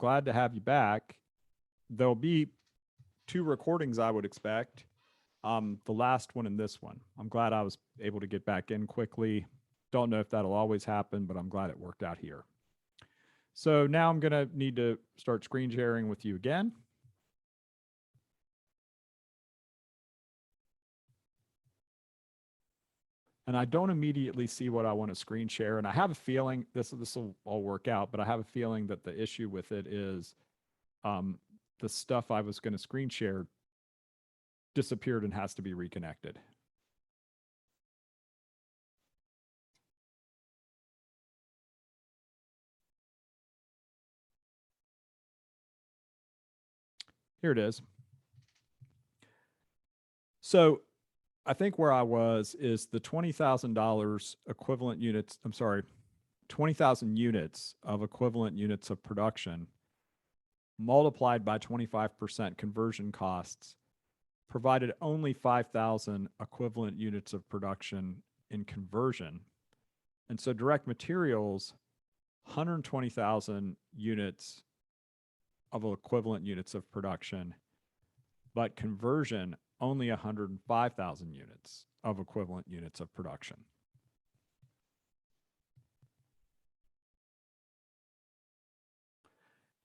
glad to have you back. There'll be two recordings I would expect. The last one and this one. I'm glad I was able to get back in quickly. Don't know if that'll always happen, but I'm glad it worked out here. So now I'm going to need to start screen sharing with you again. And I don't immediately see what I want to screen share. And I have a feeling this will all work out, but I have a feeling that the issue with it is the stuff I was going to screen share disappeared and has to be reconnected. Here it is. So I think where I was is the $20,000 equivalent units. I'm sorry, 20,000 units of equivalent units of production multiplied by 25% conversion costs provided only 5,000 equivalent units of production in conversion. And so direct materials, 120,000 units of equivalent units of production, but conversion only 105,000 units of equivalent units of production.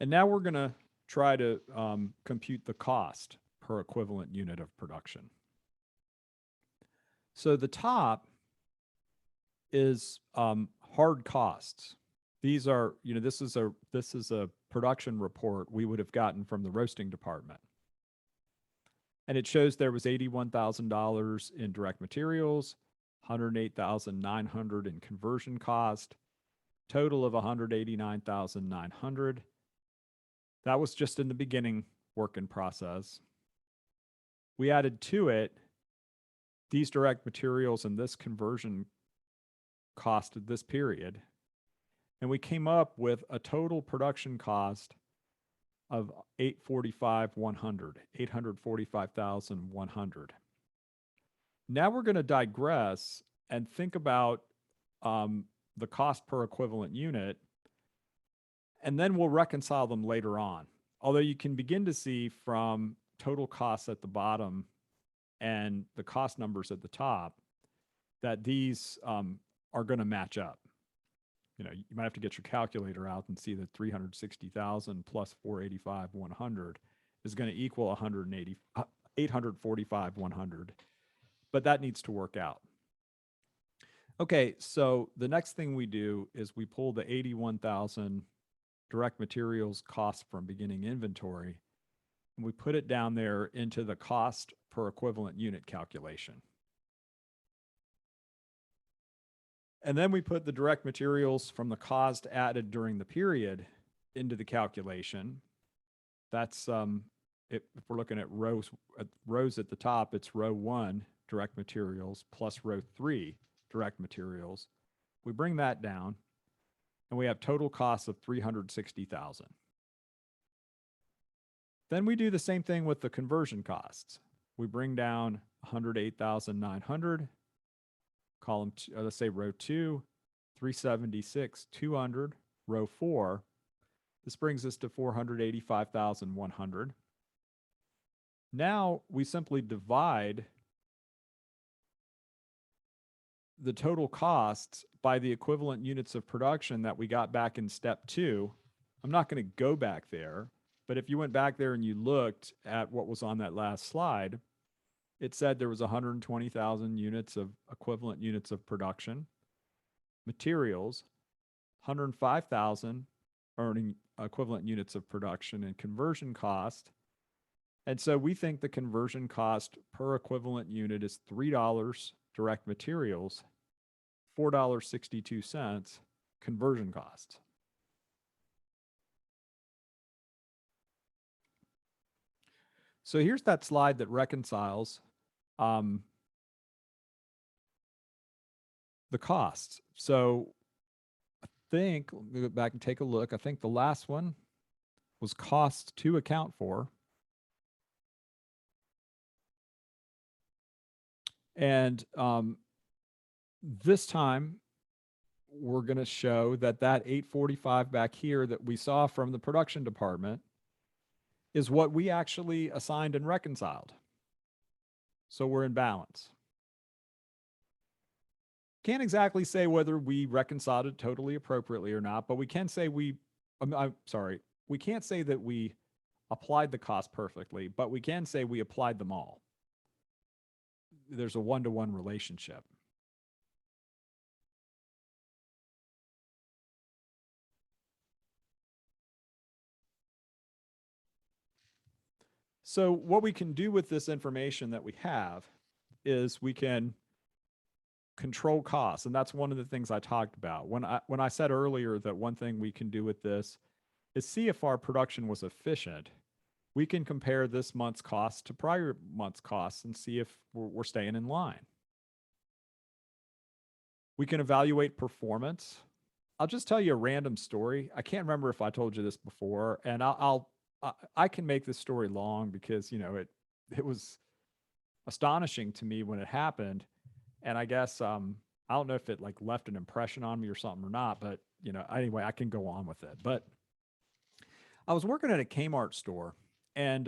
And now we're going to try to compute the cost per equivalent unit of production. So the top is hard costs. These are, this is a production report we would have gotten from the roasting department. And it shows there was $81,000 in direct materials, $108,900 in conversion cost, total of $189,900. That was just in the beginning work in process. We added to it these direct materials and this conversion cost of this period. And we came up with a total production cost of $845,100. Now we're going to digress and think about the cost per equivalent unit, and then we'll reconcile them later on. Although you can begin to see from total costs at the bottom and the cost numbers at the top that these are going to match up. You might have to get your calculator out and see that 360,000 plus 485,100 is going to equal 845,100, but that needs to work out. Okay, so the next thing we do is we pull the 81,000 direct materials cost from beginning inventory, and we put it down there into the cost per equivalent unit calculation. And then we put the direct materials from the cost added during the period into the calculation. That's, if we're looking at rows at the top, it's row 1, direct materials, plus row 3, direct materials. We bring that down, and we have total costs of $360,000. Then we do the same thing with the conversion costs. We bring down $108,900. Column two, let's say row 2, 376, 200, row 4. This brings us to 485,100. Now we simply divide the total costs by the equivalent units of production that we got back in step 2. I'm not going to go back there, but if you went back there and you looked at what was on that last slide, it said there was 120,000 units of equivalent units of production, materials, 105,000 earning equivalent units of production, and conversion cost. And so we think the conversion cost per equivalent unit is $3 direct materials, $4.62 conversion costs. So here's that slide that reconciles the costs. So I think, let me go back and take a look. I think the last one was costs to account for. And this time we're going to show that that 845 back here that we saw from the production department is what we actually assigned and reconciled. So we're in balance. Can't exactly say whether we reconciled it totally appropriately or not, but we can say I'm sorry, we can't say that we applied the cost perfectly, but we can say we applied them all. There's a one-to-one relationship. So what we can do with this information that we have is we can control costs. And that's one of the things I talked about. When I said earlier that one thing we can do with this is see if our production was efficient. We can compare this month's costs to prior month's costs and see if we're staying in line. We can evaluate performance. I'll just tell you a random story. I can't remember if I told you this before, and I can make this story long because, you know, it was astonishing to me when it happened. And I guess, I don't know if it like left an impression on me or something or not, but you know, anyway, I can go on with it. But I was working at a Kmart store, and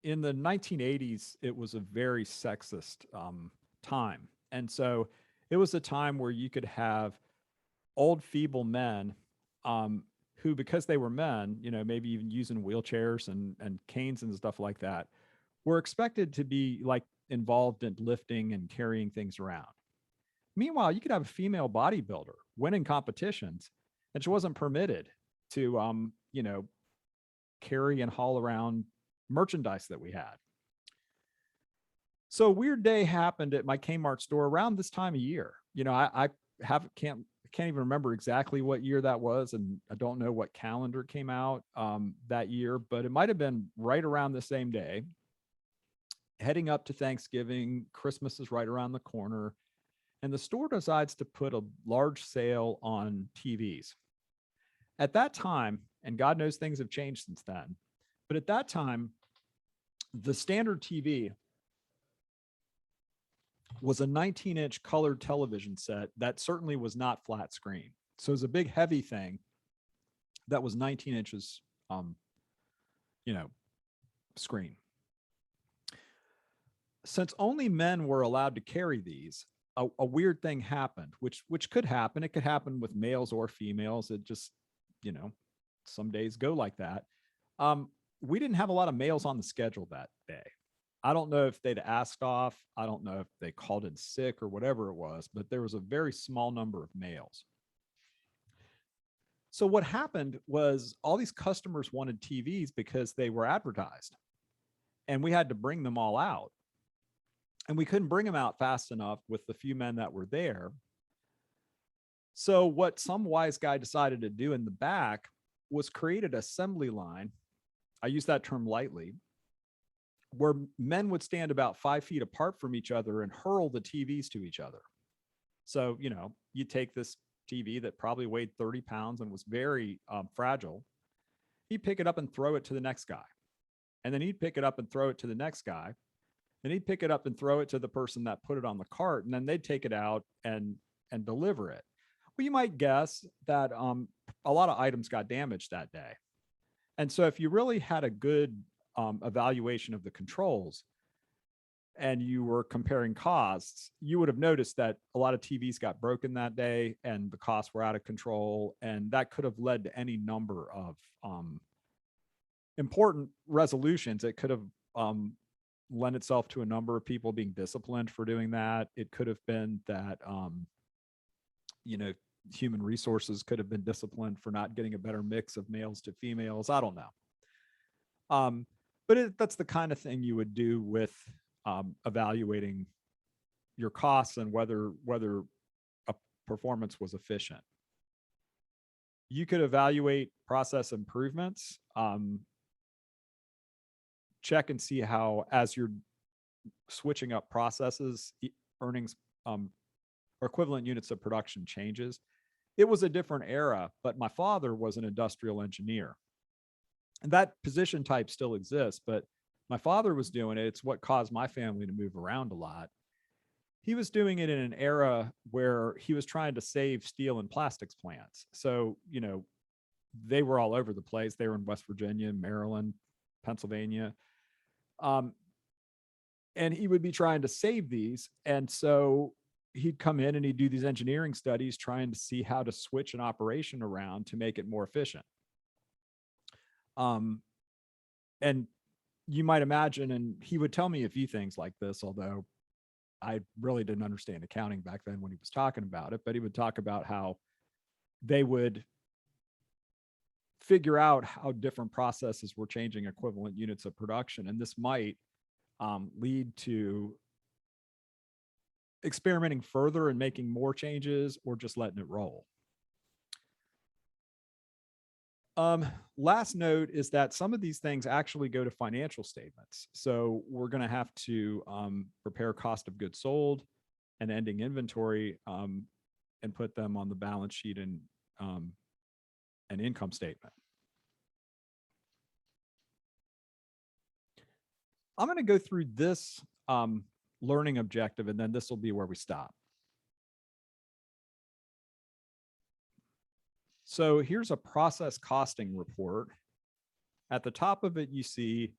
in the 1980s, it was a very sexist time. And so it was a time where you could have old, feeble men who, because they were men, you know, maybe even using wheelchairs and canes and stuff like that, were expected to be like involved in lifting and carrying things around. Meanwhile, you could have a female bodybuilder winning competitions, and she wasn't permitted to, you know, carry and haul around merchandise that we had. So a weird day happened at my Kmart store around this time of year. You know, I can't even remember exactly what year that was, and I don't know what calendar came out that year, but it might have been right around the same day. Heading up to Thanksgiving, Christmas is right around the corner, and the store decides to put a large sale on TVs. At that time, and God knows things have changed since then, but at that time, the standard TV was a 19-inch colored television set that certainly was not flat screen. So it was a big, heavy thing that was 19 inches, you know, screen. Since only men were allowed to carry these, a weird thing happened, which could happen. It could happen with males or females. It just, you know, some days go like that. We didn't have a lot of males on the schedule that day. I don't know if they'd asked off. I don't know if they called in sick or whatever it was, but there was a very small number of males. So what happened was all these customers wanted TVs because they were advertised, and we had to bring them all out. And we couldn't bring them out fast enough with the few men that were there. So what some wise guy decided to do in the back was create an assembly line. I use that term lightly, where men would stand about 5 feet apart from each other and hurl the TVs to each other. So, you know, you take this TV that probably weighed 30 pounds and was very fragile. He'd pick it up and throw it to the next guy. And then he'd pick it up and throw it to the next guy. And he'd pick it up and throw it to the person that put it on the cart. And then they'd take it out and deliver it. Well, you might guess that a lot of items got damaged that day. And so if you really had a good evaluation of the controls and you were comparing costs, you would have noticed that a lot of TVs got broken that day and the costs were out of control. And that could have led to any number of important resolutions. It could have lent itself to a number of people being disciplined for doing that. It could have been that, you know, human resources could have been disciplined for not getting a better mix of males to females. I don't know. But that's the kind of thing you would do with evaluating your costs and whether a performance was efficient. You could evaluate process improvements, check and see how, as you're switching up processes, earnings or equivalent units of production changes. It was a different era, but my father was an industrial engineer. And that position type still exists, but my father was doing it. It's what caused my family to move around a lot. he was doing it in an era where he was trying to save steel and plastics plants. So, you know, they were all over the place. They were in West Virginia, Maryland, Pennsylvania. And he would be trying to save these. And so he'd come in and he'd do these engineering studies trying to see how to switch an operation around to make it more efficient. And you might imagine, and he would tell me a few things like this, although I really didn't understand accounting back then when he was talking about it, but he would talk about how they would figure out how different processes were changing equivalent units of production. And this might lead to experimenting further and making more changes or just letting it roll. Last note is that some of these things actually go to financial statements. So we're going to have to prepare cost of goods sold and ending inventory and put them on the balance sheet and an income statement. I'm going to go through this learning objective, and then this will be where we stop. So here's a process costing report. At the top of it, you see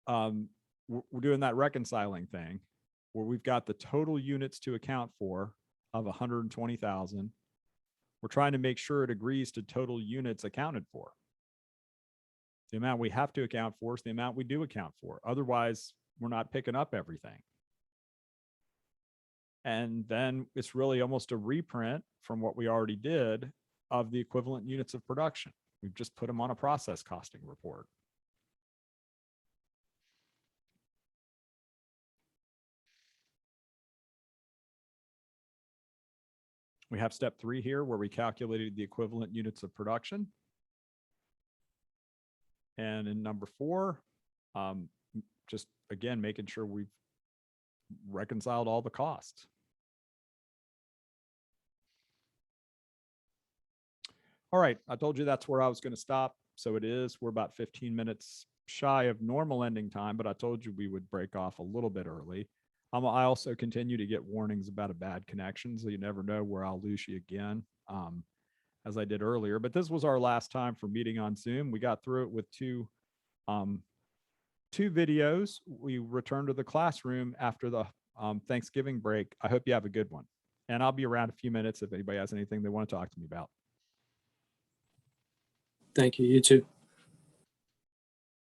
we're doing that reconciling thing where we've got the total units to account for of 120,000. We're trying to make sure it agrees to total units accounted for. The amount we have to account for is the amount we do account for. Otherwise, we're not picking up everything. And then it's really almost a reprint from what we already did of the equivalent units of production. We've just put them on a process costing report. We have step 3 here where we calculated the equivalent units of production. And in number 4, just again, making sure we've reconciled all the costs. All right, I told you that's where I was going to stop. So it is. We're about 15 minutes shy of normal ending time, but I told you we would break off a little bit early. I also continue to get warnings about a bad connection, so you never know where I'll lose you again, as I did earlier. But this was our last time for meeting on Zoom. We got through it with two videos. We returned to the classroom after the Thanksgiving break. I hope you have a good one. And I'll be around a few minutes if anybody has anything they want to talk to me about. Thank you. You too.